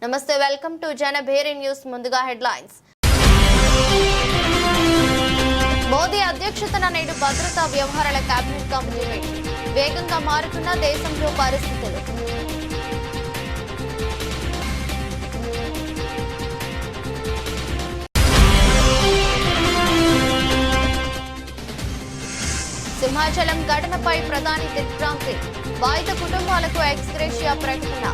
నమస్తే, welcome to Janabheri news. ముందుగా headlines. Modi అధ్యక్షతన నేడు భద్రతా వ్యవహారాల కేబినెట్ కమిటీ మీటింగ్. వేగంగా మారుతున్న దేశంలో పరిస్థితులు. సింహాచలం ఘటనపై ప్రధాని దిగ్భ్రాంతి. బాధిత కుటుంబాలకు ఎక్స్గ్రేషియా ప్రకటన.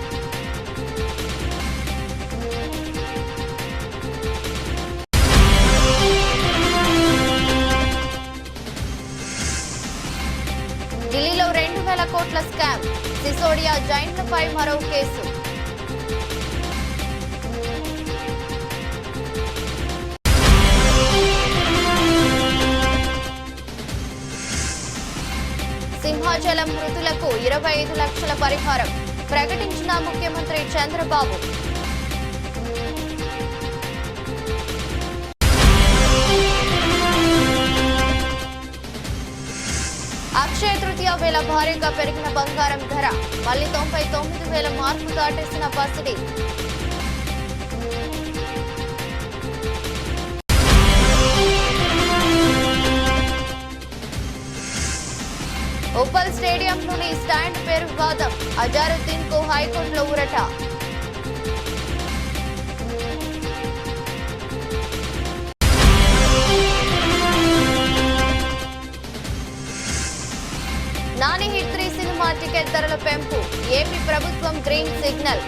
ఢిల్లీలో 2,000 కోట్ల స్కామ్. సిసోడియా జైన్లపై మరో కేసు. సింహాచలం మృతులకు 25 లక్షల పరిహారం ప్రకటించిన ముఖ్యమంత్రి చంద్రబాబు. అక్షయ తృతీయ వేళ భారీగా పెరిగిన బంగారం ధర. మళ్లీ 99,000 మార్కు దాటేసిన పసిడి. ఉప్పల్ స్టేడియంలోని స్టాండ్ పేరు వివాదం. అజారుద్దీన్ కు హైకోర్టులో ఊరట. నాని హిట్ 3 సినిమా టికెట్ ధరల పెంపు. ఏపీ ప్రభుత్వం గ్రీన్ సిగ్నల్.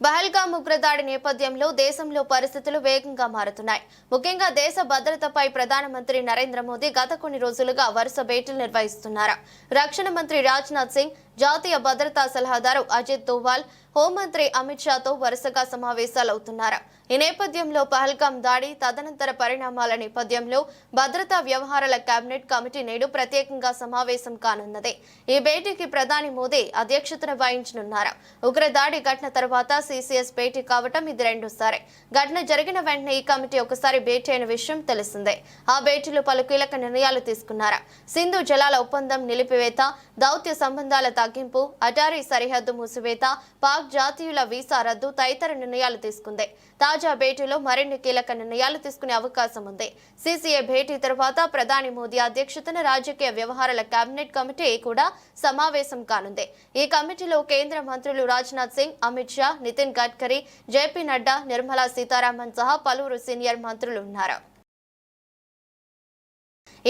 పహల్గామ్ ఉగ్రదాడి నేపథ్యంలో దేశంలో పరిస్థితులు వేగంగా మారుతున్నాయి. ముఖ్యంగా దేశ భద్రతపై ప్రధానమంత్రి నరేంద్ర మోదీ గత కొన్ని రోజులుగా వరుస భేటీలు నిర్వహిస్తున్నారు. రక్షణ మంత్రి రాజ్నాథ్ సింగ్, జాతీయ భద్రతా సలహాదారు అజిత్ దోవాల్, హోంమంత్రి అమిత్ షాతో వరుసగా సమావేశాలవుతున్నారు. ఈ నేపథ్యంలో పహల్గామ్ దాడి తదనంతర పరిణామాల నేపథ్యంలో భద్రతా వ్యవహారాల కేబినెట్ కమిటీ నేడు ప్రత్యేకంగా సమావేశం కానున్నది. ఈ భేటీకి ప్రధాని మోదీ అధ్యక్షతన వహించనున్నారు. ఉగ్రదాడి ఘటన తర్వాత సిసిఎస్ భేటీ కావటం ఇది రెండోసారి. ఘటన జరిగిన వెంటనే ఈ కమిటీ ఒకసారి భేటీ అయిన విషయం తెలిసిందే. ఆ భేటీలో పలు కీలక నిర్ణయాలు తీసుకున్నారు. సింధు జలాల ఒప్పందం నిలిపివేత, దౌత్య సంబంధాల తగ్గింపు, అటారీ సరిహద్దు మూసివేత, పాక్ జాతీయుల వీసా రద్దు తదితర నిర్ణయాలు తీసుకుంది. తాజా భేటీలో మరిన్ని కీలక నిర్ణయాలు తీసుకునే అవకాశం ఉంది. సిసిఏ భేటీ తర్వాత ప్రధాని మోదీ అధ్యక్షతన రాజకీయ వ్యవహారాల కేబినెట్ కమిటీ కూడా సమావేశం కానుంది. ఈ కమిటీలో కేంద్ర మంత్రులు రాజ్నాథ్ సింగ్, అమిత్ షా, నితిన్ గడ్కరీ, జేపీ నడ్డా, నిర్మలా సీతారామన్ సహా పలువురు సీనియర్ మంత్రులు ఉన్నారు.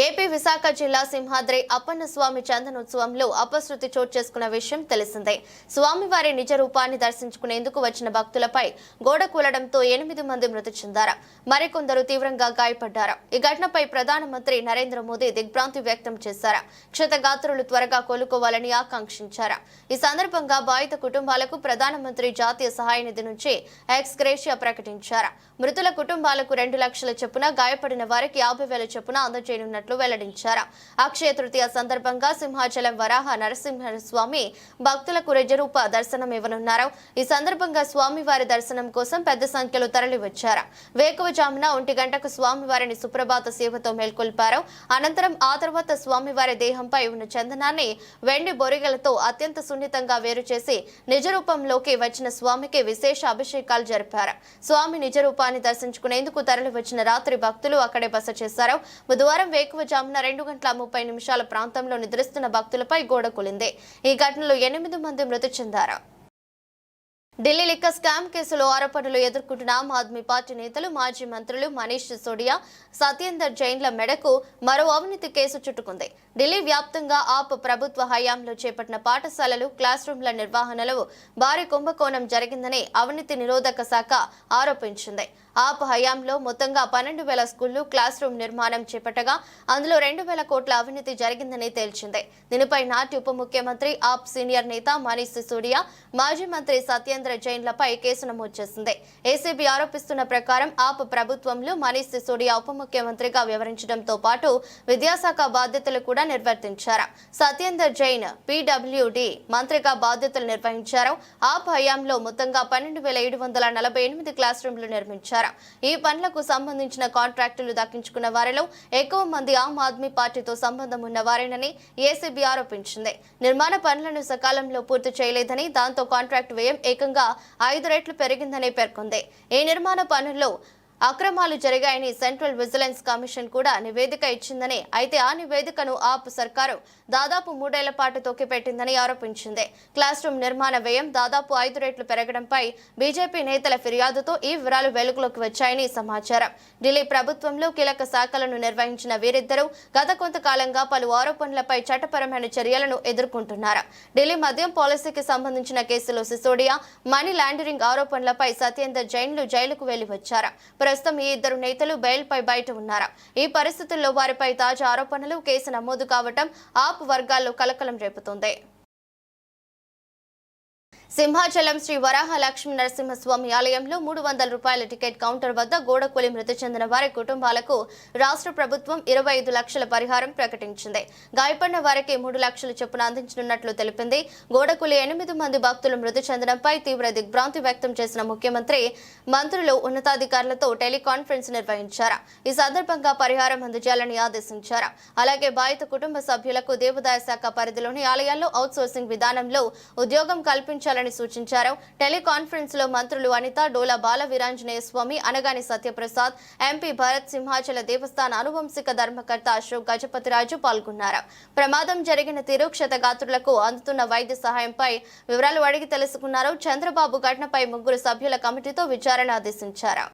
ఏపీ విశాఖ జిల్లా సింహాద్రి అప్పన్న స్వామి చందనోత్సవంలో అపశృతి చోటు చేసుకున్న విషయం తెలిసిందే. స్వామివారి నిజ రూపాన్ని దర్శించుకునేందుకు వచ్చిన భక్తులపై గోడ కూలడంతో 8 మంది మృతి చెందారు. మరికొందరు తీవ్రంగా గాయపడ్డారు. ఈ ఘటనపై ప్రధానమంత్రి నరేంద్ర మోదీ దిగ్భ్రాంతి వ్యక్తం చేశారు. క్షతగాత్రులు త్వరగా కోలుకోవాలని ఆకాంక్షించారు. ఈ సందర్భంగా బాధిత కుటుంబాలకు ప్రధానమంత్రి జాతీయ సహాయ నిధి నుంచి ఎక్స్గ్రేషియా ప్రకటించారు. మృతుల కుటుంబాలకు 2 లక్షల చొప్పున, గాయపడిన వారికి 50,000 చొప్పున అందజేయనున్నట్లు వెల్లడించారు. అక్షయ తృతీయ సందర్భంగా సింహాచలం వరాహ నరసింహస్వామి భక్తులకు నిజరూప దర్శనం ఇవ్వనున్నారు. ఈ సందర్భంగా స్వామివారి దర్శనం కోసం పెద్ద సంఖ్యలో తరలివచ్చారు. వేకువజామున 1 గంటకు స్వామివారిని సుప్రభాత సేవతో మేల్కొల్పారు. అనంతరం ఆ తర్వాత స్వామివారి దేహంపై ఉన్న చందనాన్ని వెండి బొరిగలతో అత్యంత సున్నితంగా వేరు చేసి నిజరూపంలోకి వచ్చిన స్వామికి విశేష అభిషేకాలు జరిపారు. స్వామి నిజరూపాన్ని దర్శించుకునేందుకు తరలివచ్చిన రాత్రి భక్తులు అక్కడే బస చేశారు. బుధవారం వేకువజామున 2:30 ప్రాంతంలో నిద్రిస్తున్న భక్తులపై గోడ కూలింది. ఈ ఘటనలో 8 మంది మృతి చెందారు. ఢిల్లీ లిక్కర్ స్కామ్ కేసులో ఆరోపణలు ఎదుర్కొంటున్న ఆమ్ ఆద్మీ పార్టీ నేతలు, మాజీ మంత్రులు మనీష్ సిసోడియా, సత్యేందర్ జైన్ల మెడకు మరో అవినీతి కేసు చుట్టుకుంది. ఢిల్లీ వ్యాప్తంగా ఆప్ ప్రభుత్వ హయాంలో చేపట్టిన పాఠశాలలు, క్లాస్ రూమ్ల నిర్వహణలో భారీ కుంభకోణం జరిగిందని అవినీతి నిరోధక శాఖ ఆరోపించింది. ఆప్ హయాంలో మొత్తంగా 12,000 స్కూళ్లు, క్లాస్ రూమ్ నిర్మాణం చేపట్టగా అందులో 2,000 కోట్ల అవినీతి జరిగిందని తేల్చింది. దీనిపై నాటి ఉప ముఖ్యమంత్రి, ఆప్ సీనియర్ నేత మనీష్ సిసోడియా, మాజీ మంత్రి సత్యేంద్ర జైన్లపై కేసు నమోదు చేసింది. ఏసీబీ ఆరోపిస్తున్న ప్రకారం ఆప్ ప్రభుత్వంలో మనీష్ సిసోడియా ఉప ముఖ్యమంత్రిగా వ్యవహరించడంతో పాటు విద్యాశాఖ బాధ్యతలు కూడా నిర్వర్తించారు. సత్యేందర్ జైన్ పీడబ్ల్యూడీ మంత్రిగా బాధ్యతలు నిర్వహించారు. ఆప్ హయాంలో మొత్తంగా 12,748 క్లాస్ రూమ్లు నిర్మించారు. చేశారు. ఈ పనులకు సంబంధించిన కాంట్రాక్టులు దక్కించుకున్న వారిలో ఎక్కువ మంది ఆమ్ ఆద్మీ పార్టీతో సంబంధం ఉన్న వారేనని ఏసీబీ ఆరోపించింది. నిర్మాణ పనులను సకాలంలో పూర్తి చేయలేదని, దాంతో కాంట్రాక్టు వ్యయం ఏకంగా 5 రెట్లు పెరిగిందని పేర్కొంది. ఈ నిర్మాణ పనుల్లో అక్రమాలు జరిగాయని సెంట్రల్ విజిలెన్స్ కమిషన్ కూడా నివేదిక ఇచ్చిందని, అయితే ఆ నివేదికను ఆప్ సర్కారు దాదాపు 3 ఏళ్ల పాటు తొక్కిపెట్టిందని ఆరోపించింది. క్లాస్ రూమ్ నిర్మాణ వ్యయం దాదాపు 5 రెట్లు పెరగడంపై బీజేపీ నేతల ఫిర్యాదుతో ఈ వివరాలు వెలుగులోకి వచ్చాయని సమాచారం. ఢిల్లీ ప్రభుత్వంలో కీలక శాఖలను నిర్వహించిన వీరిద్దరూ గత కొంతకాలంగా పలు ఆరోపణలపై చట్టపరమైన చర్యలను ఎదుర్కొంటున్నారు. ఢిల్లీ మద్యం పాలసీకి సంబంధించిన కేసులో సిసోడియా, మనీ లాండరింగ్ ఆరోపణలపై సత్యేందర్ జైన్లు జైలుకు వెళ్లి వచ్చారు. ప్రస్తుతం ఈ ఇద్దరు నేతలు బెయిల్పై బయట ఉన్నారు. ఈ పరిస్థితుల్లో వారిపై తాజా ఆరోపణలు, కేసు నమోదు కావటం ఆప్ వర్గాల్లో కలకలం రేపుతోంది. సింహాచలం శ్రీ వరాహ లక్ష్మీ నరసింహస్వామి ఆలయంలో 300 రూపాయల టికెట్ కౌంటర్ వద్ద గోడకూలి మృతి చెందిన వారి కుటుంబాలకు రాష్ట్ర ప్రభుత్వం 25 లక్షల పరిహారం ప్రకటించింది. గాయపడిన వారికి 3 లక్షలు చొప్పున అందించనున్నట్లు తెలిపింది. గోడకూలి 8 మంది భక్తులు మృతి చెందడంపై తీవ్ర దిగ్భ్రాంతి వ్యక్తం చేసిన ముఖ్యమంత్రి, మంత్రులు ఉన్నతాధికారులతో టెలికాన్ఫరెన్స్ నిర్వహించారు. ఈ సందర్భంగా పరిహారం అందజేయాలని ఆదేశించారు. అలాగే బాధిత కుటుంబ సభ్యులకు దేవాదాయ శాఖ పరిధిలోని ఆలయాల్లో అవుట్సోర్సింగ్ విధానంలో ఉద్యోగం కల్పించాలని సూచించారు. టెలికాన్ఫరెన్స్ లో మంత్రులు అనిత, డోలా బాల వీరాంజనేయ స్వామి, అనగాని సత్యప్రసాద్, ఎంపీ భరత్, సింహాచల దేవస్థాన అనువంశిక ధర్మకర్త అశోక్ గజపతిరాజు పాల్గొన్నారు. ప్రమాదం జరిగిన తీరు, క్షతగాత్రులకు అందుతున్న వైద్య సహాయంపై వివరాలు అడిగి తెలుసుకున్నారు. చంద్రబాబు ఘటనపై 3 సభ్యుల కమిటీతో విచారణ ఆదేశించారు.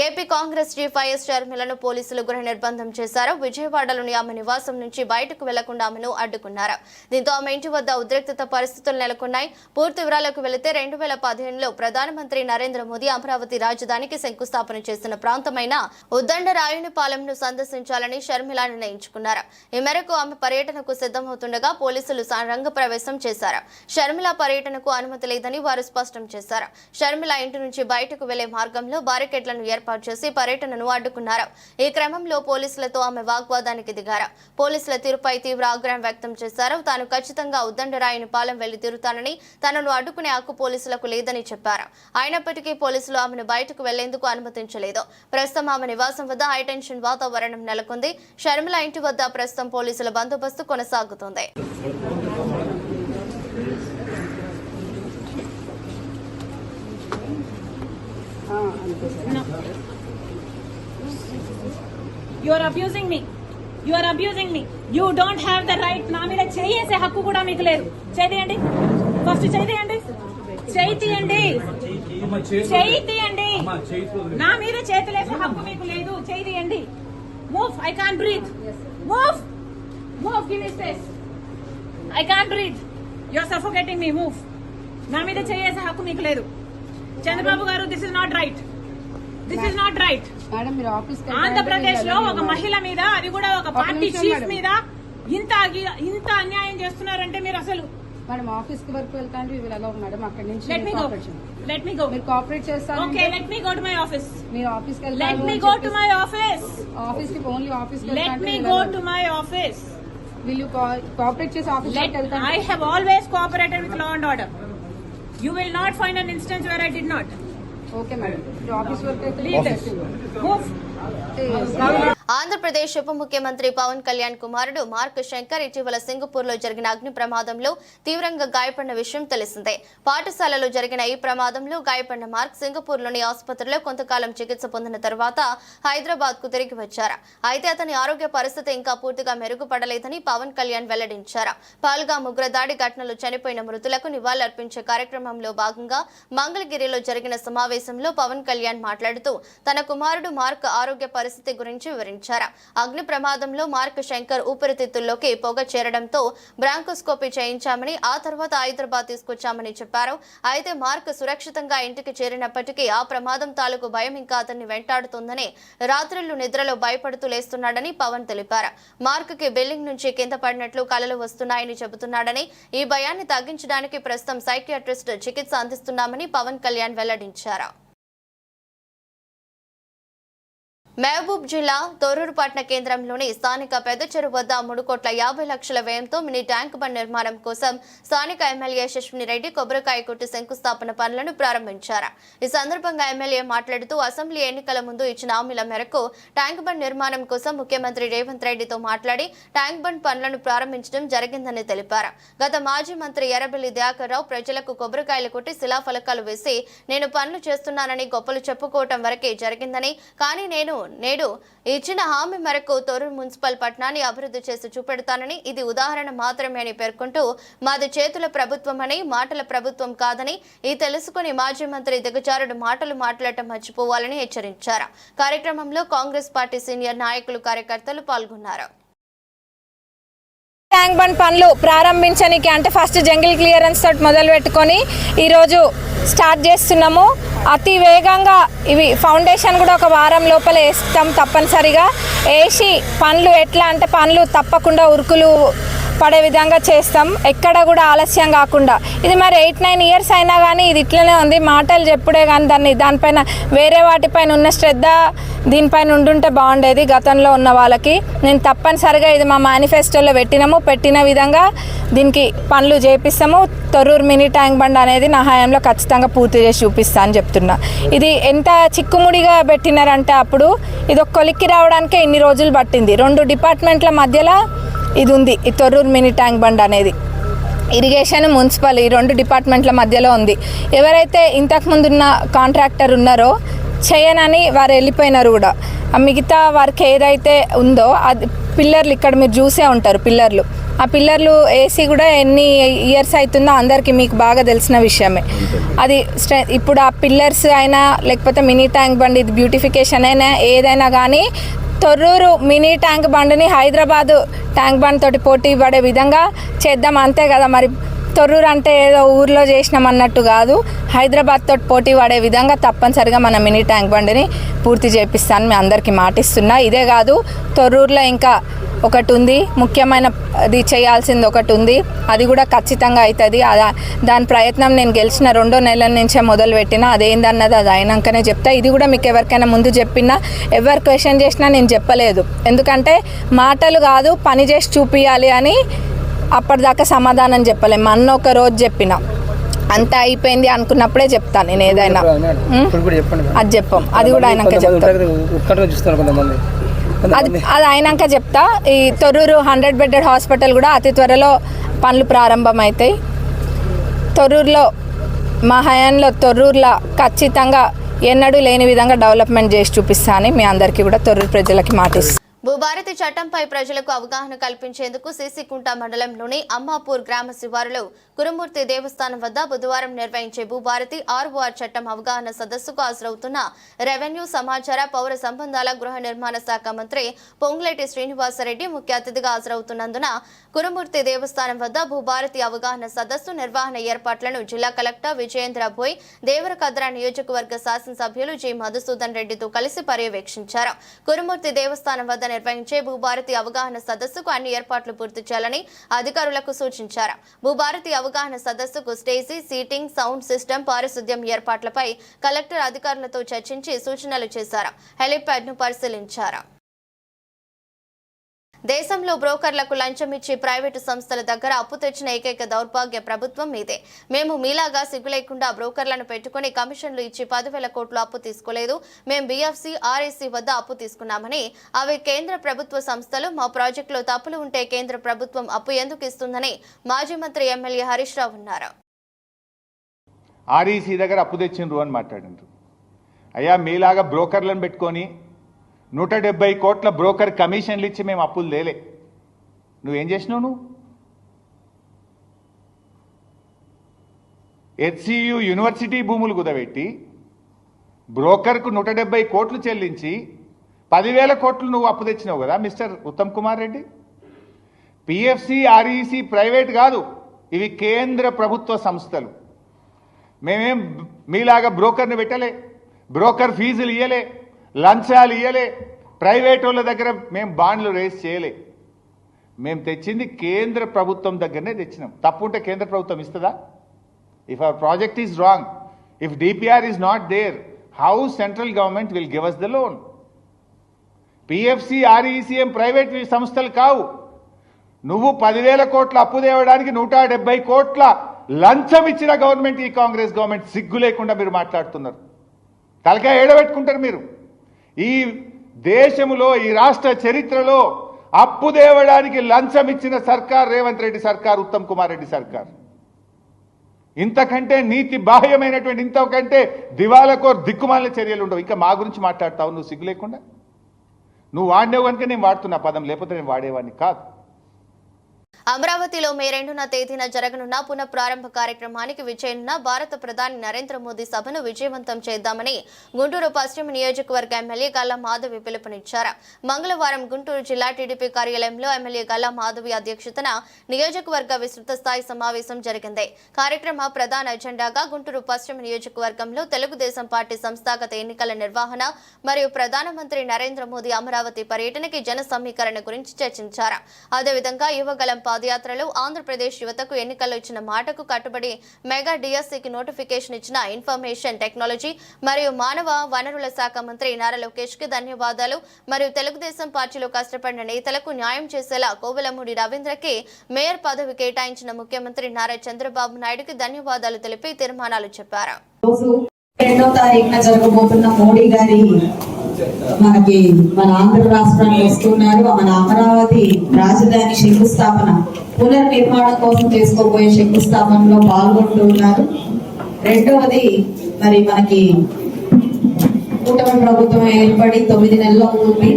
ఏపీ కాంగ్రెస్ చీఫ్ వైఎస్ షర్మిలను పోలీసులు గృహ నిర్బంధం చేశారు. విజయవాడలోని ఆమె నివాసం నుంచి బయటకు వెళ్లకుండా ఆమెను అడ్డుకున్నారు. దీంతో ఆమె ఇంటి వద్ద ఉద్రిక్తత పరిస్థితులు నెలకొన్నాయి. పూర్తి వివరాలకు వెళితే 2015లో ప్రధానమంత్రి నరేంద్ర మోదీ అమరావతి రాజధానికి శంకుస్థాపన చేసిన ప్రాంతమైన ఉద్దండరాయునిపాలెంను సందర్శించాలని షర్మిల నిర్ణయించుకున్నారు. ఈ మేరకు ఆమె పర్యటనకు సిద్ధమవుతుండగా పోలీసులు రంగప్రవేశం చేశారు. షర్మిల పర్యటనకు అనుమతి లేదని వారు స్పష్టం చేశారు. షర్మిల ఇంటి నుంచి బయటకు వెళ్లే మార్గంలో బారికేడ్లను ఏర్పాటు చేసి పర్యటనను అడ్డుకున్నారు. ఈ క్రమంలో పోలీసులతో ఆమె వాగ్వాదానికి దిగారు. పోలీసుల తీరుపై తీవ్ర ఆగ్రహం వ్యక్తం చేశారు. తాను ఖచ్చితంగా ఉద్దండరాయునిపాలెం వెళ్లి తీరుతానని, తనను అడ్డుకునే హక్కు పోలీసులకు లేదని చెప్పారు. అయినప్పటికీ పోలీసులు ఆమెను బయటకు వెళ్లేందుకు అనుమతించలేదు. ప్రస్తుతం ఆమె నివాసం వద్ద హైటెన్షన్ వాతావరణం నెలకొంది. షర్మిల ఇంటి వద్ద ప్రస్తుతం పోలీసుల బందోబస్తు కొనసాగుతోంది. No. You are abusing me. You are abusing me. You don't have the right. నా మీద చేసే హక్కు కూడా మీకు లేదు. చేయండి. ఫస్ట్ చేయండి. చేయండి. చేయండి. నా మీద చేతులేసే హక్కు మీకు లేదు. చేయండి. Move. I can't breathe. Move. Move. Give me space. I can't breathe. You are suffocating me. Move. నా మీద చేసే హక్కు మీకు లేదు. చంద్రబాబు గారు, this is not right. This is not right. Andhra Pradesh లో ఒక మహిళ మీద, అది కూడా ఒక పార్టీ చీఫ్ మీద ఇంత అన్యాయం చేస్తున్నారంటే మీరు అసలు మేడం ఆఫీస్ కి వరకు వెళ్తాను మేడం. అక్కడి నుంచి లెట్ మీ గో. మీరు కోఆపరేట్ చేస్తారు. Okay, let me go to my office. మీరు ఆఫీస్ కి let me go to my office. Office కి ఓన్లీ ఆఫీస్ కి let me go to my office. Will you cooperate చేసి office కి వెళ్తాను. I have always cooperated with law and order. You will not find an instance where I did not. Okay, madam. Your office work అయితే move. Andhra Pradesh ఉప ముఖ్యమంత్రి పవన్ కళ్యాణ్ కుమారుడు mark Shankar ఇటీవల Singapore లో జరిగిన అగ్ని ప్రమాదంలో తీవ్రంగా గాయపడిన విషయం తెలిసిందే. పాఠశాలలో జరిగిన ఈ ప్రమాదంలో గాయపడిన మార్క్ సింగపూర్ లోని ఆసుపత్రిలో కొంతకాలం చికిత్స పొందిన తర్వాత హైదరాబాద్ కు తిరిగి వచ్చారు. అయితే అతని ఆరోగ్య పరిస్థితి ఇంకా పూర్తిగా మెరుగుపడలేదని పవన్ కళ్యాణ్ వెల్లడించారు. పాల్గా ముగ్గురదాడి ఘటనలో చనిపోయిన మృతులకు నివాళులర్పించే కార్యక్రమంలో భాగంగా మంగళగిరిలో జరిగిన సమావేశంలో పవన్ కళ్యాణ్ మాట్లాడుతూ తన కుమారుడు మార్క్ ఆరోగ్య పరిస్థితి గురించి వివరించారు. అగ్ని ప్రమాదంలో మార్క్ శంకర్ ఊపిరితిత్తుల్లోకి పొగ చేరడంతో బ్రాంకోస్కోపీ చేయించామని, ఆ తర్వాత హైదరాబాద్ తీసుకొచ్చామని చెప్పారు. అయితే మార్క్ సురక్షితంగా ఇంటికి చేరినప్పటికీ ఆ ప్రమాదం తాలూకు భయం ఇంకా అతన్ని వెంటాడుతుందని, రాత్రులు నిద్రలో భయపడుతూ లేస్తున్నాడని పవన్ తెలిపారు. మార్క్ కి బిల్డింగ్ నుంచి కింద పడినట్లు కలలు వస్తున్నాయని చెబుతున్నాడని, ఈ భయాన్ని తగ్గించడానికి ప్రస్తుతం సైకియాట్రిస్ట్ చికిత్స అందిస్తున్నామని పవన్ కళ్యాణ్ వెల్లడించారు. మహబూబ్ జిల్లా తొర్రూరు పట్టణ కేంద్రంలోని స్థానిక పెద్ద చెరువు వద్ద 3,50,00,000 వ్యయంతో మినీ ట్యాంక్ బండ్ నిర్మాణం కోసం స్థానిక ఎమ్మెల్యే యశస్విని రెడ్డి కొబ్బరికాయ కొట్టి శంకుస్థాపన పనులను ప్రారంభించారు. ఈ సందర్భంగా ఎమ్మెల్యే మాట్లాడుతూ అసెంబ్లీ ఎన్నికల ముందు ఇచ్చిన హామీల మేరకు ట్యాంక్ బండ్ నిర్మాణం కోసం ముఖ్యమంత్రి రేవంత్ రెడ్డితో మాట్లాడి ట్యాంక్ బండ్ పనులను ప్రారంభించడం జరిగిందని తెలిపారు. గత మాజీ మంత్రి ఎర్రబెల్లి దయాకర్ రావు ప్రజలకు కొబ్బరికాయలు కొట్టి శిలాఫలకాలు వేసి నేను పనులు చేస్తున్నానని గొప్పలు చెప్పుకోవటం వరకే జరిగిందని, కానీ నేడు ఇచ్చిన హామీ మేరకు తొర్రూరు మున్సిపల్ పట్టణాన్ని అభివృద్ధి చేసి చూపెడతానని, ఇది ఉదాహరణ మాత్రమే అని పేర్కొంటూ మాది చేతుల ప్రభుత్వం అని, మాటల ప్రభుత్వం కాదని ఇది తెలుసుకుని మాజీ మంత్రి దిగజారుడు మాటలు మాట్లాడటం మర్చిపోవాలని హెచ్చరించారు. కార్యక్రమంలో కాంగ్రెస్ పార్టీ సీనియర్ నాయకులు, కార్యకర్తలు పాల్గొన్నారు. ట్యాంక్ బండ్ పనులు ప్రారంభించడానికి అంటే ఫస్ట్ జంగిల్ క్లియరెన్స్ తోటి మొదలు పెట్టుకొని ఈరోజు స్టార్ట్ చేస్తున్నాము. అతి వేగంగా ఇవి ఫౌండేషన్ కూడా ఒక వారం లోపల వేస్తాం తప్పనిసరిగా. వేసి పనులు ఎట్లా అంటే పనులు తప్పకుండా ఉరుకులు పడే విధంగా చేస్తాం, ఎక్కడ కూడా ఆలస్యం కాకుండా. ఇది మరి 8-9 ఇయర్స్ అయినా కానీ ఇది ఇట్లనే ఉంది. మాటలు చెప్పుడే కానీ దానిపైన వేరే వాటిపైన ఉన్న శ్రద్ధ దీనిపైన ఉండుంటే బాగుండేది గతంలో ఉన్న వాళ్ళకి. నేను తప్పనిసరిగా ఇది మా మేనిఫెస్టోలో పెట్టిన విధంగా దీనికి పనులు చేపిస్తాము. తొర్రూరు మినీ ట్యాంక్ బండ్ అనేది నా హయాంలో ఖచ్చితంగా పూర్తి చేసి చూపిస్తా అని చెప్తున్నా. ఇది ఎంత చిక్కుముడిగా పెట్టినారంటే అప్పుడు ఇది ఒక కొలిక్కి రావడానికే ఇన్ని రోజులు పట్టింది. 2 డిపార్ట్మెంట్ల మధ్యలో ఇది ఉంది. ఈ తొర్రూరు మినీ ట్యాంక్ బండ్ అనేది ఇరిగేషన్, మున్సిపల్ ఈ 2 డిపార్ట్మెంట్ల మధ్యలో ఉంది. ఎవరైతే ఇంతకుముందున్న కాంట్రాక్టర్ ఉన్నారో చేయనని వారు వెళ్ళిపోయినారు కూడా. మిగతా వర్క్ ఏదైతే ఉందో అది పిల్లర్లు ఇక్కడ మీరు చూసే ఉంటారు. ఆ పిల్లర్లు వేసి కూడా ఎన్ని ఇయర్స్ అవుతుందో అందరికీ మీకు బాగా తెలిసిన విషయమే. అది ఇప్పుడు ఆ పిల్లర్స్ అయినా లేకపోతే మినీ ట్యాంక్ బండ్ ఇది బ్యూటిఫికేషన్ అయినా ఏదైనా కానీ తొర్రూరు మినీ ట్యాంక్ బండ్ని హైదరాబాదు ట్యాంక్ బండ్ తోటి పోటీ పడే విధంగా చేద్దాం, అంతే కదా. మరి తొర్రూరు అంటే ఏదో ఊర్లో చేసినాం అన్నట్టు కాదు, హైదరాబాద్ తోటి పోటీ పడే విధంగా తప్పనిసరిగా మన మినీ ట్యాంక్ బండ్ని పూర్తి చేపిస్తాను మీ అందరికీ మాటిస్తున్నా. ఇదే కాదు, తొర్రూరులో ఇంకా ఒకటి ఉంది, ముఖ్యమైన అది చేయాల్సింది ఒకటి ఉంది. అది కూడా ఖచ్చితంగా అవుతుంది. దాని ప్రయత్నం నేను గెలిచిన 2 నెలల నుంచే మొదలుపెట్టినా. అదేందన్నది అది అయినాకనే చెప్తా. ఇది కూడా మీకు ఎవరికైనా ముందు చెప్పినా, ఎవరు క్వశ్చన్ చేసినా నేను చెప్పలేదు. ఎందుకంటే మాటలు కాదు పని చేసి చూపించాలి అని అప్పటిదాకా సమాధానం చెప్పలేము. అన్న ఒక రోజు చెప్పిన అంతా అయిపోయింది అనుకున్నప్పుడే చెప్తాను నేను ఏదైనా. అది చెప్పాం, అది కూడా అయినాక చెప్తాను. అది అయినాక చెప్తా. ఈ తొర్రూరు 100 బెడెడ్ హాస్పిటల్ కూడా అతి త్వరలో పనులు ప్రారంభమవుతాయి. తొర్రూరులో మా హయాంలో తొర్రూరులో ఖచ్చితంగా ఎన్నడూ లేని విధంగా డెవలప్మెంట్ చేసి చూపిస్తా అని మీ అందరికీ కూడా తొర్రూరు ప్రజలకి మాటిస్తాను. భూభారతి చట్టంపై ప్రజలకు అవగాహన కల్పించేందుకు సీసీకుంట మండలంలోని అమ్మాపూర్ గ్రామ శివారులో కురుమూర్తి దేవస్థానం వద్ద బుధవారం నిర్వహించే భూభారతి ఆర్ఓఆర్ చట్టం అవగాహన సదస్సుకు హాజరవుతున్న రెవెన్యూ, సమాచార, పౌర సంబంధాల, గృహ నిర్మాణ శాఖ మంత్రి పొంగులేటి శ్రీనివాసరెడ్డి ముఖ్య అతిథిగా హాజరవుతున్నందున కురుమూర్తి దేవస్థానం వద్ద భూభారతి అవగాహన సదస్సు నిర్వహణ ఏర్పాట్లను జిల్లా కలెక్టర్ విజయేంద్ర భోయ్, దేవరకద్ర నియోజకవర్గ శాసనసభ్యులు జి మధుసూదన్ రెడ్డితో కలిసి పర్యవేక్షించారు. కురుమూర్తి దేవస్థానం వద్ద నిర్వహించే భూభారతి అవగాహన సదస్సుకు అన్ని ఏర్పాట్లు పూర్తి చేయాలని అధికారులకు సూచించారు. భూభారతి అవగాహన సదస్సుకు స్టేజీ, సీటింగ్, సౌండ్ సిస్టమ్, పారిశుద్ధ్యం ఏర్పాట్లపై కలెక్టర్ అధికారులతో చర్చించి సూచనలు చేశారు. హెలిప్యాడ్ ను పరిశీలించారు. దేశంలో బ్రోకర్లకు లంచం ఇచ్చి ప్రైవేటు సంస్థల దగ్గర అప్పు తెచ్చిన ఏకైక దౌర్భాగ్య ప్రభుత్వం మీదే. మేము మీలాగా సిగ్గు లేకుండా బ్రోకర్లను పెట్టుకుని కమిషన్లు ఇచ్చి 10,000 కోట్లు అప్పు తీసుకోలేదు. మేము బీఎఫ్సీ, ఆర్ఏసీ వద్ద అప్పు తీసుకున్నామని, అవి కేంద్ర ప్రభుత్వ సంస్థలు. మా ప్రాజెక్టులో తప్పులు ఉంటే కేంద్ర ప్రభుత్వం అప్పు ఎందుకు ఇస్తుందని మాజీ మంత్రి ఎమ్మెల్యే హరీష్ రావు అన్నారు. ఆర్ఈసీ దగ్గర అప్పు తెచ్చిండ్రు అని మాట్లాడిండ్రు. అయ్యా, మీలాగా బ్రోకర్లను పెట్టుకొని 170 కోట్ల బ్రోకర్ కమిషన్లు ఇచ్చి మేము అప్పులు లేలే. నువ్వేం చేసినావు? నువ్వు హెచ్సియు యూనివర్సిటీ భూములు కుదబెట్టి బ్రోకర్కు 170 కోట్లు చెల్లించి 10,000 కోట్లు నువ్వు అప్పు తెచ్చినావు కదా mister Uttam Kumar Reddy. PFC, REC private కాదు, ఇవి కేంద్ర ప్రభుత్వ సంస్థలు. మేమేం మీలాగా బ్రోకర్ని పెట్టలే, బ్రోకర్ ఫీజులు ఇయ్యలే, లంచాలు ఇయ్యలే, ప్రైవేట్ వాళ్ళ దగ్గర మేము బాండ్లు రేస్ చేయలే. మేము తెచ్చింది కేంద్ర ప్రభుత్వం దగ్గరనే తెచ్చినాం. తప్పు ఉంటే కేంద్ర ప్రభుత్వం ఇస్తుందా? If our project is wrong, if DPR is not there, how central government will give us the loan? PFC ఆర్ఈసీఎం ప్రైవేట్ సంస్థలు కావు. నువ్వు 10,000 కోట్ల అప్పు తేవడానికి 170 కోట్ల లంచం ఇచ్చిన గవర్నమెంట్ ఈ కాంగ్రెస్ గవర్నమెంట్. సిగ్గు లేకుండా మీరు మాట్లాడుతున్నారు. తలకాయ ఏడబెట్టుకుంటారు మీరు. ఈ దేశంలో ఈ రాష్ట్ర చరిత్రలో అప్పు తేవడానికి లంచం ఇచ్చిన సర్కార్ రేవంత్ రెడ్డి సర్కార్, ఉత్తమ్ కుమార్ రెడ్డి సర్కార్. ఇంతకంటే నీతి బాహ్యమైనటువంటి, ఇంతకంటే దివాలకోర్ దిక్కుమాలిన చర్యలు ఉండవు. ఇంకా మా గురించి మాట్లాడతావు నువ్వు సిగ్గు లేకుండా. నువ్వు వాడినావు కనుక నేను వాడుతున్నా పదం, లేకపోతే నేను వాడేవాడిని కాదు. అమరావతిలో మే 2న తేదీన జరగనున్న పునఃప్రారంభ కార్యక్రమానికి విజయనున్న భారత ప్రధాని నరేంద్ర మోదీ సభను విజయవంతం చేద్దామని గుంటూరు పశ్చిమ నియోజకవర్గ ఎమ్మెల్యే గల్లా మాధవి పిలుపునిచ్చారు. మంగళవారం గుంటూరు జిల్లా టీడీపీ కార్యాలయంలో ఎమ్మెల్యే గల్లా మాధవి అధ్యక్షతన నియోజకవర్గ విస్తృత స్థాయి సమావేశం జరిగింది. కార్యక్రమ ప్రధాన ఎజెండాగా గుంటూరు పశ్చిమ నియోజకవర్గంలో తెలుగుదేశం పార్టీ సంస్థాగత ఎన్నికల నిర్వహణ మరియు ప్రధానమంత్రి నరేంద్ర మోదీ అమరావతి పర్యటనకి జన సమీకరణ గురించి చర్చించారు. అదేవిధంగా యువగలం పాదయాత్రలో ఆంధ్రప్రదేశ్ యువతకు ఎన్నికల్లో ఇచ్చిన మాటకు కట్టుబడి మెగా డిఎస్సికి నోటిఫికేషన్ ఇచ్చిన ఇన్ఫర్మేషన్ టెక్నాలజీ మరియు మానవ వనరుల శాఖ మంత్రి నారా లోకేష్ కి ధన్యవాదాలు మరియు తెలుగుదేశం పార్టీలో కష్టపడిన నేతలకు న్యాయం చేసేలా కోవెలమూడి రవీంద్రకి మేయర్ పదవి కేటాయించిన ముఖ్యమంత్రి నారా చంద్రబాబు నాయుడుకి ధన్యవాదాలు తెలిపి తీర్మానాలు చెప్పారు. 2వ తారీఖున జరగబోతున్న మోడీ గారి మనకి మన ఆంధ్ర రాష్ట్రానికి వస్తున్నారు. మన అమరావతి రాజధాని శంకుస్థాపన పునర్నిర్మాణం కోసం చేసుకోబోయే శంకుస్థాపనలో పాల్గొంటూ ఉన్నారు. రెండవది మరి మనకి కూటమి ప్రభుత్వం ఏర్పడి 9 నెలలు అవుతుంది.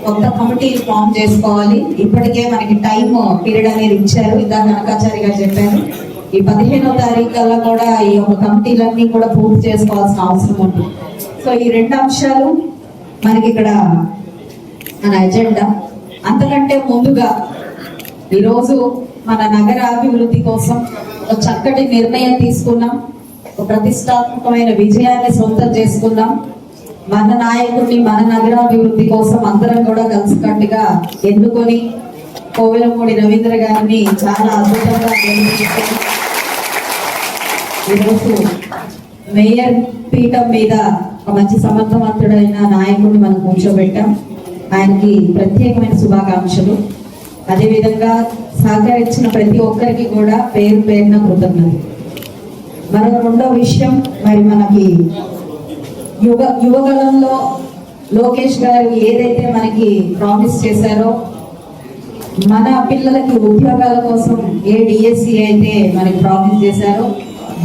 కొత్త కమిటీలు ఫామ్ చేసుకోవాలి. ఇప్పటికే మనకి టైం పీరియడ్ అనేది ఇచ్చారు. ఇందాక కనకాచారి గారు చెప్పారు. ఈ 15వ తారీఖు కల్లా కూడా ఈ యొక్క కమిటీలన్నీ కూడా పూర్తి చేసుకోవాల్సిన అవసరం ఉంటుంది. సో ఈ 2 అంశాలు మనకి ఇక్కడ మన ఎజెండా. అంతకంటే ముందుగా ఈరోజు మన నగర అభివృద్ధి కోసం ఒక చక్కటి నిర్ణయం తీసుకున్నాం. ఒక ప్రతిష్టాత్మకమైన విజయాన్ని సొంతం చేసుకున్నాం. మన నాయకుడిని మన నగరాభివృద్ధి కోసం అందరం కూడా కలిసికట్టుగా ఎన్నుకొని కోవెలమూడి రవీంద్ర గారిని చాలా అద్భుతంగా గెలిపించారు. ఈరోజు మేయర్ పీఠం మీద ఒక మంచి సమర్థవంతుడైన నాయకుడిని మనం కూర్చోబెట్టాం. ఆయనకి ప్రత్యేకమైన శుభాకాంక్షలు. అదేవిధంగా సహకరించిన ప్రతి ఒక్కరికి కూడా పేరు పేరున కృతజ్ఞతలు. మరో రెండో విషయం, మరి మనకి యువగలంలో లోకేష్ గారు ఏదైతే మనకి ప్రామిస్ చేశారో, మన పిల్లలకి ఉద్యోగాల కోసం ఏ డిఎస్సి అయితే మనకి ప్రామిస్ చేశారో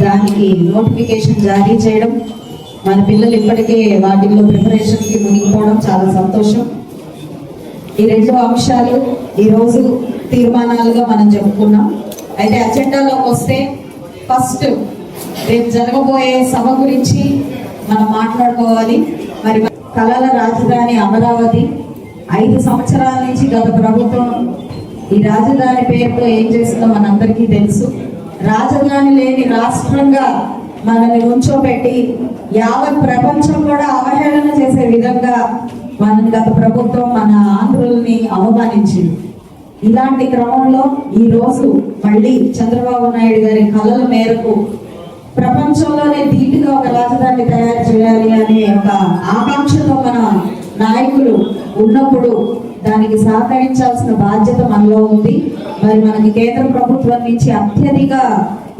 దానికి నోటిఫికేషన్ జారీ చేయడం, మన పిల్లలు ఇప్పటికే వాటిల్లో ప్రిపరేషన్ కి మునిగిపోవడం చాలా సంతోషం. ఈ 2 అంశాలు ఈరోజు తీర్మానాలుగా మనం చెప్పుకున్నాం. అయితే అజెండాలోకి వస్తే ఫస్ట్ రేపు జరగబోయే సభ గురించి మనం మాట్లాడుకోవాలి. మరి కళల రాజధాని అమరావతి 5 సంవత్సరాల నుంచి గత ప్రభుత్వం ఈ రాజధాని పేరుతో ఏం చేస్తుందో మనందరికీ తెలుసు. రాజధాని లేని రాష్ట్రంగా మనల్ని ఉంచోబెట్టి యావత్ ప్రపంచం కూడా అవహేళన చేసే విధంగా మన గత ప్రభుత్వం మన ఆంధ్రుల్ని అవమానించింది. ఇలాంటి క్రమంలో ఈ రోజు మళ్ళీ చంద్రబాబు నాయుడు గారి కళల మేరకు ప్రపంచంలోనే ధీటుగా ఒక రాజధాని తయారు చేయాలి అనే ఒక ఆకాంక్షతో మన నాయకులు ఉన్నప్పుడు దానికి సహకరించాల్సిన బాధ్యత మనలో ఉంది. మరి మనకి కేంద్ర ప్రభుత్వం నుంచి అత్యధిక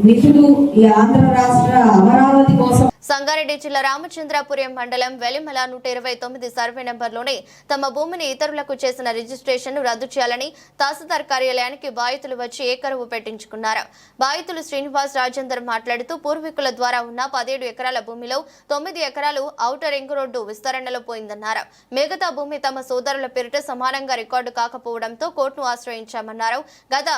నిధులు ఈ ఆంధ్ర రాష్ట్ర అమరావతి కోసం. సంగారెడ్డి జిల్లా రామచంద్రాపురం మండలం వెలిమల 129 సర్వే నెంబర్లోనే తమ భూమిని ఇతరులకు చేసిన రిజిస్ట్రేషన్ రద్దు చేయాలని తహసీల్దార్ కార్యాలయానికి బాధితులు వచ్చి ఏకరువు పెట్టించుకున్నారు. బాధితులు శ్రీనివాస్ రాజేందర్ మాట్లాడుతూ పూర్వీకుల ద్వారా ఉన్న 17 ఎకరాల భూమిలో 9 ఎకరాలు ఔటర్ రింగ్ రోడ్డు విస్తరణలో పోయిందన్నారు. మిగతా భూమి తమ సోదరుల పేరిట సమానంగా రికార్డు కాకపోవడంతో కోర్టును ఆశ్రయించామన్నారు. గత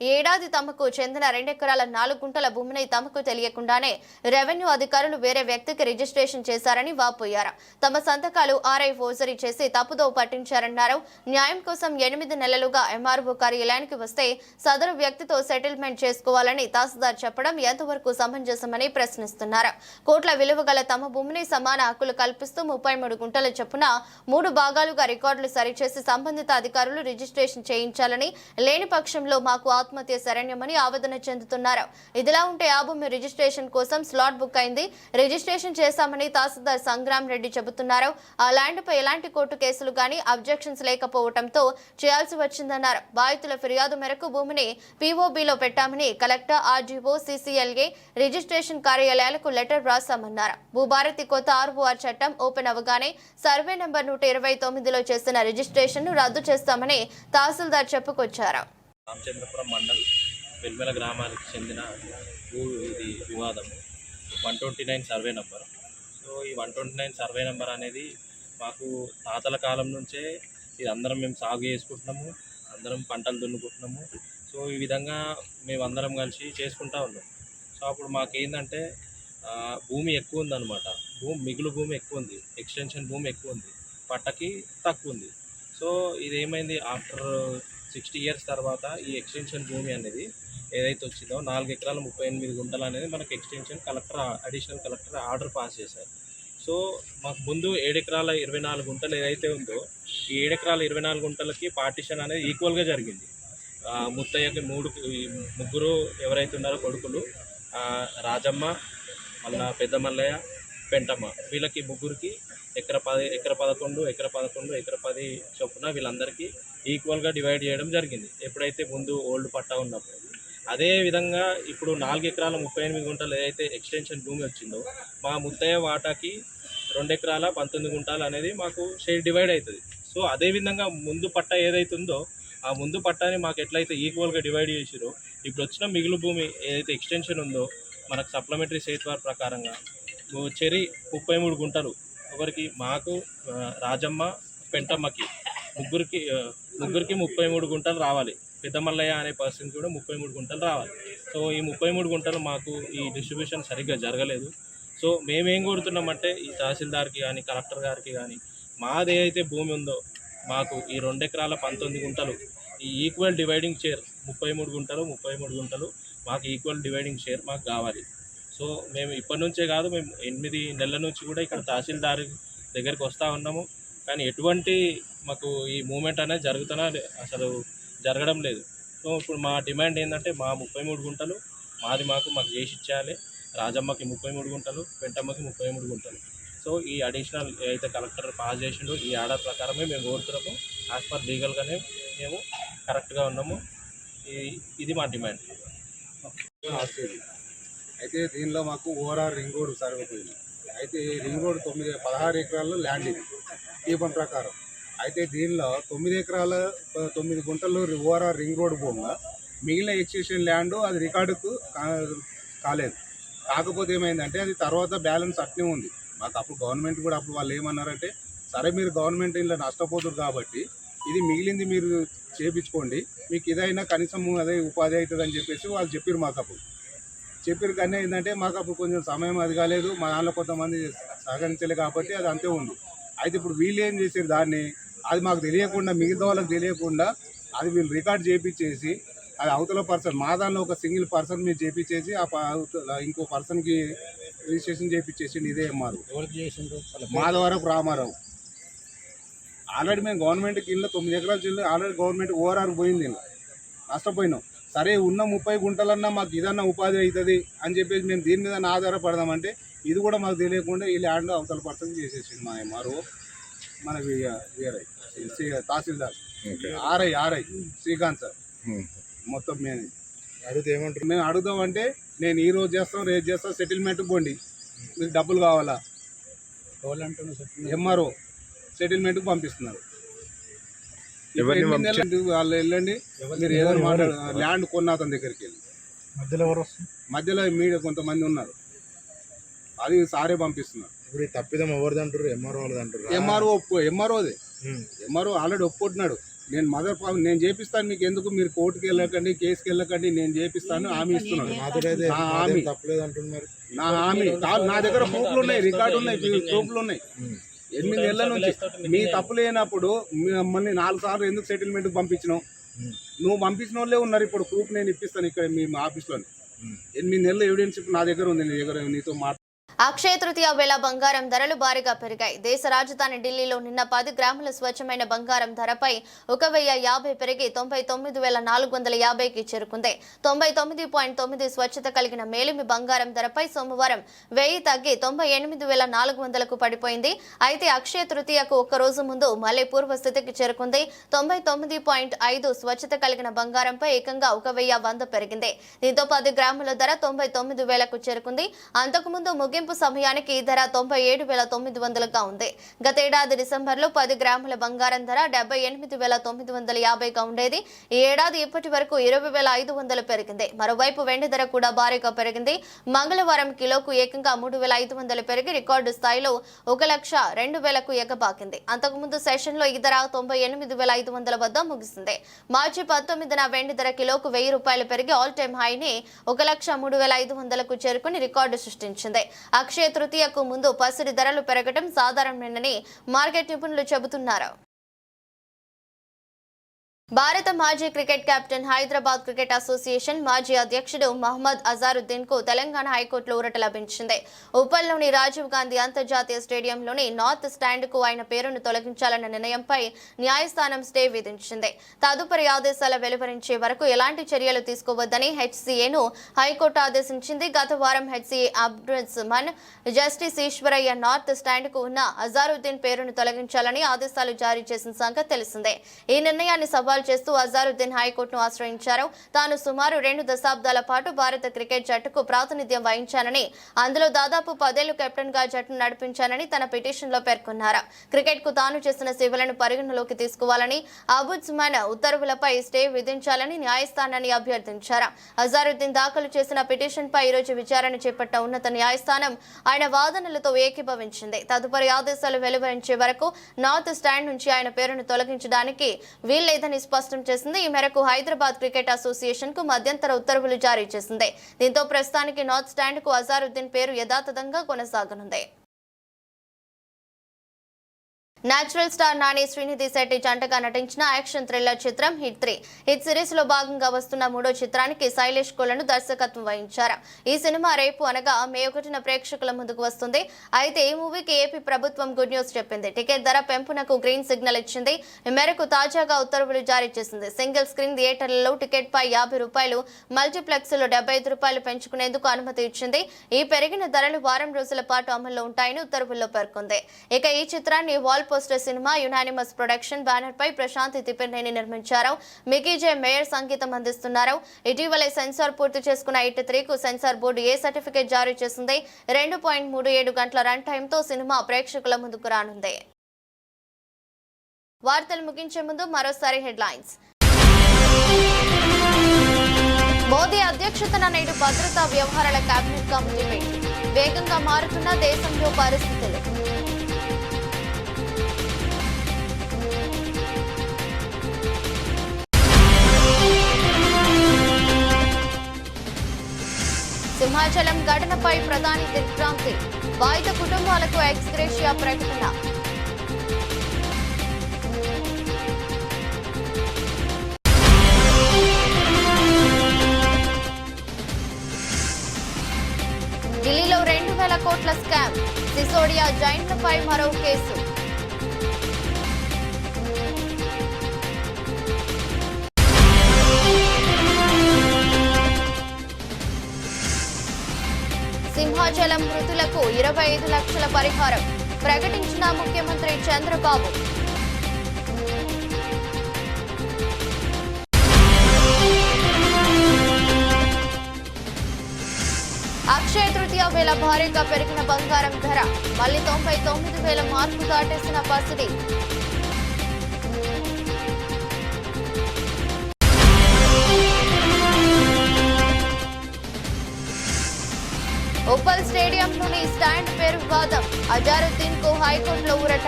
ఏడాది తమకు చెందిన 2 ఎకరాల 4 గుంటల భూమిని తమకు తెలియకుండానే రెవెన్యూ అధికారులు వేరే వ్యక్తికి రిజిస్ట్రేషన్ చేశారని వాపోయారు. తమ సంతకాలు ఆర్ఐ ఫోర్జరీ చేసి తప్పుదో పట్టించారన్నారు. న్యాయం కోసం 8 నెలలుగా ఎంఆర్ఓ కార్యాలయానికి వస్తే సదరు వ్యక్తితో సెటిల్మెంట్ చేసుకోవాలని తహసీల్దార్ చెప్పడం ఎంతవరకు సమంజసమని ప్రశ్నిస్తున్నారు. కోట్ల విలువ గల తమ భూమిని సమాన హక్కులు కల్పిస్తూ 33 గుంటల చొప్పున 3 భాగాలుగా రికార్డులు సరిచేసి సంబంధిత అధికారులు రిజిస్ట్రేషన్ చేయించాలని, లేని పక్షంలో మాకు ఆత్మహత్య శరణ్యమని ఆవేదన చెందుతున్నారు. ఇదిలా ఉంటే ఆ భూమి రిజిస్ట్రేషన్ కోసం స్లాట్ బుక్ అయింది. రిజిస్ట్రేషన్ చేశామని తహసీల్దార్ సంగ్రామ్ రెడ్డి చెబుతున్నారు. ఆ ల్యాండ్ పై ఎలాంటి కోర్టు కేసులు గానీ అబ్జెక్షన్స్ లేకపోవడంతో చేయాల్సి వచ్చిందన్నారు. బాధితుల ఫిర్యాదు మేరకు భూమిని పీఓబీలో పెట్టామని కలెక్టర్, ఆర్డీఓ, సీసీఎల్ఏ రిజిస్ట్రేషన్ కార్యాలయాలకు లెటర్ రాశామన్నారు. భూభారతి కొత్త ఆర్ఓఆర్ చట్టం ఓపెన్ అవగానే సర్వే నెంబర్ 129లో చేసిన రిజిస్ట్రేషన్ ను రద్దు చేస్తామని తహసీల్దార్ చెప్పుకొచ్చారు. రామచంద్రపురం మండల్ వెల్మెల గ్రామానికి చెందిన ఇది వివాదం 129 సర్వే నెంబర్. సో ఈ 129 సర్వే నెంబర్ అనేది మాకు తాతల కాలం నుంచే ఇది అందరం మేము సాగు చేసుకుంటున్నాము, అందరం పంటలు దున్నుకుంటున్నాము. సో ఈ విధంగా మేమందరం కలిసి చేసుకుంటూ ఉన్నాం. సో అప్పుడు మాకేందంటే భూమి ఎక్కువ ఉందన్నమాట. మిగులు భూమి ఎక్కువ ఉంది, ఎక్స్టెన్షన్ భూమి ఎక్కువ ఉంది, పట్టకి తక్కువ ఉంది. సో ఇది ఏమైంది, ఆఫ్టర్ 60 years తర్వాత ఈ ఎక్స్టెన్షన్ భూమి అనేది ఏదైతే వచ్చిందో 4 ఎకరాల 38 గుంటలు అనేది మనకి extension additional collector order pass చేశారు. సో మాకు ముందు 7 ఎకరాల 24 గుంటలు ఏదైతే ఉందో ఈ 7 ఎకరాల 24 గుంటలకి పార్టిషన్ అనేది ఈక్వల్గా జరిగింది. ముత్తయ్యకి ముగ్గురు ఎవరైతే ఉన్నారో కొడుకులు, రాజమ్మ, మళ్ళా పెద్ద మల్లయ్య, పెంటమ్మ, వీళ్ళకి ముగ్గురికి ఎకరా 11 ఎకరా 10 చొప్పున వీళ్ళందరికీ ఈక్వల్గా డివైడ్ చేయడం జరిగింది. ఎప్పుడైతే ముందు ఓల్డ్ పట్టా ఉన్నప్పుడు అదే విధంగా ఇప్పుడు 4 ఎకరాల 38 గుంటలు ఏదైతే ఎక్స్టెన్షన్ భూమి వచ్చిందో మా ముత్తయ్య వాటాకి 2 ఎకరాల 19 గుంటలు అనేది మాకు షేర్ డివైడ్ అవుతుంది. సో అదేవిధంగా ముందు పట్టా ఏదైతే ఉందో ఆ ముందు పట్టాని మాకు ఎట్లయితే ఈక్వల్గా డివైడ్ చేసిరో ఇప్పుడు వచ్చిన మిగులు భూమి ఏదైతే ఎక్స్టెన్షన్ ఉందో మనకు సప్లిమెంటరీ సేట్వార్ ప్రకారంగా చెరి 33 గుంటలు ఒకరికి, మాకు రాజమ్మ, పెంటమ్మకి ముగ్గురికి 33 గుంటలు రావాలి. పెద్దమల్లయ్య అనే పర్సన్ కూడా 33 గుంటలు రావాలి. సో ఈ 33 గుంటలు మాకు ఈ డిస్ట్రిబ్యూషన్ సరిగ్గా జరగలేదు. సో మేమేం కోరుతున్నామంటే ఈ తహసీల్దార్కి కానీ కలెక్టర్ గారికి కానీ మాది ఏదైతే భూమి ఉందో మాకు ఈ 2 ఎకరాల 19 గుంటలు ఈ ఈక్వల్ డివైడింగ్ షేర్ 33 గుంటలు మాకు ఈక్వల్ డివైడింగ్ షేర్ మాకు కావాలి. సో మేము ఇప్పటి నుంచే కాదు, మేము 8 నెలల నుంచి కూడా ఇక్కడ తహసీల్దార్ దగ్గరికి వస్తూ ఉన్నాము. కానీ ఎటువంటి మాకు ఈ మూమెంట్ అనేది అసలు జరగడం లేదు. సో ఇప్పుడు మా డిమాండ్ ఏంటంటే మా 33 గుంటలు మాకు చేసి ఇచ్చేయాలి. రాజమ్మకి 33 గుంటలు, పెంటమ్మకి 33 గుంటలు. సో ఈ అడిషనల్ ఏదైతే కలెక్టర్ పాస్ చేసిండో ఈ ఆర్డర్ ప్రకారమే మేము కోరుతున్నాము. యాజ్ పర్ లీగల్గానే మేము కరెక్ట్గా ఉన్నాము. ఇది మా డిమాండ్. అయితే దీనిలో మాకు ఓఆర్ఆర్ రింగ్ రోడ్ సర్వే పోయింది. అయితే రింగ్ రోడ్ 16 ఎకరాల్లో ల్యాండ్ ఇది టీపన్ ప్రకారం. అయితే దీనిలో 9 ఎకరాల 9 గుంటలు ఓఆర్ఆర్ రింగ్ రోడ్ భూమిగా మిగిలిన ఎక్స్టెన్షన్ ల్యాండ్ అది రికార్డుకు కాలేదు. కాకపోతే ఏమైందంటే అది తర్వాత బ్యాలెన్స్ అట్నే ఉంది. మాకు అప్పుడు గవర్నమెంట్ కూడా అప్పుడు వాళ్ళు ఏమన్నారంటే, సరే మీరు గవర్నమెంట్ ఇలా నష్టపోతున్నారు కాబట్టి ఇది మిగిలింది మీరు చేయించుకోండి, మీకు ఇదైనా కనీసం అదే ఉపాధి అవుతుంది అని చెప్పేసి వాళ్ళు చెప్పారు. మాకు అప్పుడు చెప్పారు. కానీ ఏంటంటే మాకు అప్పుడు కొంచెం సమయం అది కాలేదు, మా దాంట్లో కొంతమంది సహకరించలేదు కాబట్టి అది అంతే ఉంది. అయితే ఇప్పుడు వీళ్ళు ఏం చేశారు, దాన్ని అది మాకు తెలియకుండా, మిగతా వాళ్ళకి తెలియకుండా అది వీళ్ళు రికార్డ్ చేయించేసి అది అవతల పర్సన్ మా దానిలో ఒక సింగిల్ పర్సన్ మీరు చేయించేసి ఇంకో పర్సన్కి రిజిస్ట్రేషన్ చేయించేసి ఇదే మాధవరపు రామారావు. ఆల్రెడీ మేము గవర్నమెంట్కి ఇల్లు 9 ఎకరాల ఇల్లు ఆల్రెడీ గవర్నమెంట్ ఓఆర్ఆర్ పోయింది, ఇలా నష్టపోయినాం. సరే ఉన్న 30 గుంటలన్నా మాకు ఇదన్నా ఉపాధి అవుతుంది అని చెప్పేసి మేము దీని మీద ఆధారపడదామంటే ఇది కూడా మాకు తెలియకుండా ఈ ల్యాండ్ అవతల పర్సన్ చేసేసింది మా ఎంఆర్ఓ, మన వీఆర్ఐ తహసీల్దార్ ఆర్ఐ శ్రీకాంత్ సార్. మొత్తం మేము అడిగితే ఏమంటారు, మేము అడుగుదామంటే నేను ఈ రోజు చేస్తాం, రేపు చేస్తాం, సెటిల్మెంట్ పోండి, మీకు డబ్బులు కావాలా, ఎంఆర్ఓ సెటిల్మెంట్కి పంపిస్తున్నారు. వాళ్ళు వెళ్ళండి, మీరు ఏదైనా మాట్లాడు, ల్యాండ్ కొన్న అతని దగ్గరికి వెళ్ళి మధ్యలో మీడియా కొంతమంది ఉన్నారు, అది సారే పంపిస్తున్నారు. ఇప్పుడు ఈ తప్పిదం ఎవరిది అంటారు, ఎంఆర్ఓ వాళ్ళది అంటారు? ఎంఆర్ఓదే. ఎంఆర్ఓ ఆల్రెడీ ఒప్పుకుంటున్నాడు, నేను చేపిస్తాను, మీకు ఎందుకు మీరు కోర్టుకి వెళ్ళకండి, కేసుకి వెళ్ళకండి, నేను చేపిస్తాను హామీ ఇస్తున్నాడు. హామీ తప్పలేదు అంటున్నారు. నా హామీ నా దగ్గర ప్రూఫ్లు ఉన్నాయి, రికార్డు ఉన్నాయి, ప్రూఫ్లు ఉన్నాయి. 8 నెలల నుంచి మీ తప్పు లేనప్పుడు మళ్ళీ 4 సార్లు ఎందుకు సెటిల్మెంట్కి పంపించినావు? నువ్వు పంపించిన వాళ్ళే ఉన్నారు. ఇప్పుడు ప్రూఫ్ నేను ఇప్పిస్తాను ఇక్కడ మీ ఆఫీస్లోనే. 8 నెలల ఎవిడెన్స్ ఇప్పుడు నా దగ్గర ఉంది, నీ దగ్గర నీతో అక్షయ తృతీయ వేళ బంగారం ధరలు భారీగా పెరిగాయి. దేశ రాజధాని ఢిల్లీలో నిన్న 10 గ్రాముల స్వచ్ఛమైన బంగారం ధరపై 1050 పెరిగి 99,450కి చేరుకుంది. 99.9 స్వచ్ఛత కలిగిన మేలిమి బంగారం ధరపై సోమవారం 1000 తగ్గి 98,400కు పడిపోయింది. అయితే అక్షయ తృతీయకు ఒక్క రోజు ముందు మళ్లీ పూర్వస్థితికి చేరుకుంది. 99.5 స్వచ్ఛత కలిగిన బంగారంపై ఏకంగా 1100 పెరిగింది. దీంతో 10 గ్రాముల ధర 99,000కు చేరుకుంది. అంతకుముందు ముగింపు సమయానికి ఈ ధర 97,900గా ఉంది. గతేడాది డిసెంబర్లో 10 గ్రాముల బంగారం ధర 78,950గా ఉండేది. ఈ ఏడాది ఇప్పటి వరకు 20,500 పెరిగింది. మరోవైపు వెండి ధర కూడా భారీగా పెరిగింది. మంగళవారం కిలోకు ఏకంగా 3,500 పెరిగి రికార్డు స్థాయిలో 1,02,000కు ఎగబాకింది. అంతకుముందు సెషన్లో ఈ ధర 98,500 వద్ద ముగిసింది. మార్చి 19న వెండి ధర కిలోకు ₹1,000 పెరిగి ఆల్ టైమ్ హైని 1,03,500కు చేరుకుని రికార్డు సృష్టించింది. అక్షయ తృతీయకు ముందు పసిడి ధరలు పెరగడం సాధారణమేనని మార్కెట్ నిపుణులు చెబుతున్నారు. భారత మాజీ cricket captain, Hyderabad cricket association మాజీ అధ్యక్షుడు మహమ్మద్ అజారుద్దీన్ కు తెలంగాణ హైకోర్టులో ఊరట లభించింది. ఉప్పల్లోని రాజీవ్ గాంధీ అంతర్జాతీయ స్టేడియంలోని నార్త్ స్టాండ్ కు ఆయన పేరును తొలగించాలన్న నిర్ణయంపై న్యాయస్థానం స్టే విధించింది. తదుపరి ఆదేశాల వెలువరించే వరకు ఎలాంటి చర్యలు తీసుకోవద్దని హెచ్సీఏను హైకోర్టు ఆదేశించింది. గత వారం HCA Abdul justice Eshwaraiah north stand కు ఉన్న అజారుద్దీన్ పేరును తొలగించాలని ఆదేశాలు జారీ చేసిన సంగతి తెలిసిందే. ఈ నిర్ణయాన్ని సవాల్ చేస్తూ అజారుద్దీన్ హైకోర్టును ఆశ్రయించారు. తాను సుమారు 2 దశాబ్దాల పాటు భారత క్రికెట్ జట్టుకు ప్రాతినిధ్యం వహించానని, అందులో దాదాపు 10 ఏళ్లు కెప్టెన్ గా జట్టును నడిపించానని తన పిటిషన్లో పేర్కొన్నారు. క్రికెట్ కు తాను చేసిన సేవలను పరిగణలోకి తీసుకోవాలని, అబుడ్స్మన్ ఉత్తర్వులపై స్టే విధించాలని న్యాయస్థానాన్ని అభ్యర్థించారు. అజారుద్దీన్ దాఖలు చేసిన పిటిషన్ పై ఈరోజు విచారణ చేపట్ట ఉన్నత న్యాయస్థానం ఆయన వాదనలతో ఏకీభవించింది. తదుపరి ఆదేశాలు వెలువరించే వరకు నార్త్ స్టాండ్ నుంచి ఆయన పేరును తొలగించడానికి వీల్లేదని స్పష్టం చేసింది. ఈ మేరకు హైదరాబాద్ క్రికెట్ అసోసియేషన్ కు మధ్యంతర ఉత్తర్వులు జారీ చేసింది. దీంతో ప్రస్తుతానికి నార్త్ స్టాండ్ కు అజారుద్దీన్ పేరు యథాతథంగా కొనసాగనుంది. నేచురల్ స్టార్ నాని, శ్రీనిధి శెట్టి జంటగా నటించిన యాక్షన్ థ్రిల్లర్ చిత్రం హిట్ 3 హిట్ సిరీస్ లో భాగంగా వస్తున్న 3వ చిత్రానికి శైలేష్ కోలను దర్శకత్వం వహించారు. ఈ సినిమా రేపు అనగా మే 1న ప్రేక్షకుల ముందుకు వస్తుంది. అయితే ఈ మూవీకి ఏపీ ప్రభుత్వం గుడ్ న్యూస్ చెప్పింది. టికెట్ ధర పెంపునకు గ్రీన్ సిగ్నల్ ఇచ్చింది. ఈ మేరకు తాజాగా ఉత్తర్వులు జారీ చేసింది. సింగిల్ స్క్రీన్ థియేటర్లలో టికెట్ పై ₹50, మల్టీప్లెక్స్ లో ₹75 పెంచుకునేందుకు అనుమతి ఇచ్చింది. ఈ పెరిగిన ధరలు వారం రోజుల పాటు అమల్లో ఉంటాయని ఉత్తర్వుల్లో పేర్కొంది. ఇక ఈ చిత్రాన్ని wall poster cinema unanimous production banner పై ప్రశాంతి తిప్పినేని నిర్మించారు. మికీ జే మేయర్ సంగీతం అందిస్తున్నారు. ఇటీవలే సెన్సార్ పూర్తి చేసుకున్న హిట్ 3 కు సెన్సార్ బోర్డు ఏ సర్టిఫికేట్ జారీ చేసింది. 2.37 గంటల రన్ టైమ్ తో సినిమా ప్రేక్షకుల ముందుకు రానుంది. వార్తలు ముగించే ముందు మరోసారి హెడ్లైన్స్. మోదీ అధ్యక్షతన నేడు భద్రతా వ్యవహారాల కేబినెట్ కమిటీ మీటింగ్. వేగంగా మారుతున్న దేశంలో పరిస్థితులు. సింహాచలం ఘటనపై ప్రధాని దిగ్భ్రాంతి. బాధిత కుటుంబాలకు ఎక్స్గ్రేషియా ప్రకటన. ఢిల్లీలో 2,000 కోట్ల స్కామ్. సిసోడియా, జైన్లపై మరో కేసు. సింహాచలం మృతులకు 25 లక్షల పరిహారం ప్రకటించిన ముఖ్యమంత్రి చంద్రబాబు. అక్షయ తృతీయ వేళ భారీగా పెరిగిన బంగారం ధర మళ్లీ 99,000 మార్కు దాటేసిన పసిడి. ఉప్పల్ స్టేడియంలోని స్టాండ్ పేరు వివాదం. అజారుద్దీన్ కు హైకోర్టులో ఊరట.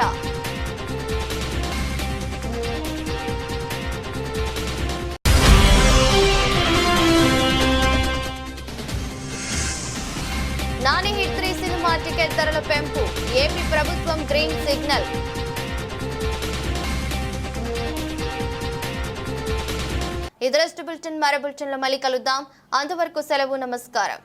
నాని హిట్ 3 సినిమా టికెట్ ధరల పెంపు. ఏపీ ప్రభుత్వం గ్రీన్ సిగ్నల్. ఇది రెస్ట్ బులెటిన్. మరో బులెటిన్లో మళ్ళీ కలుద్దాం. అంతవరకు సెలవు. నమస్కారం.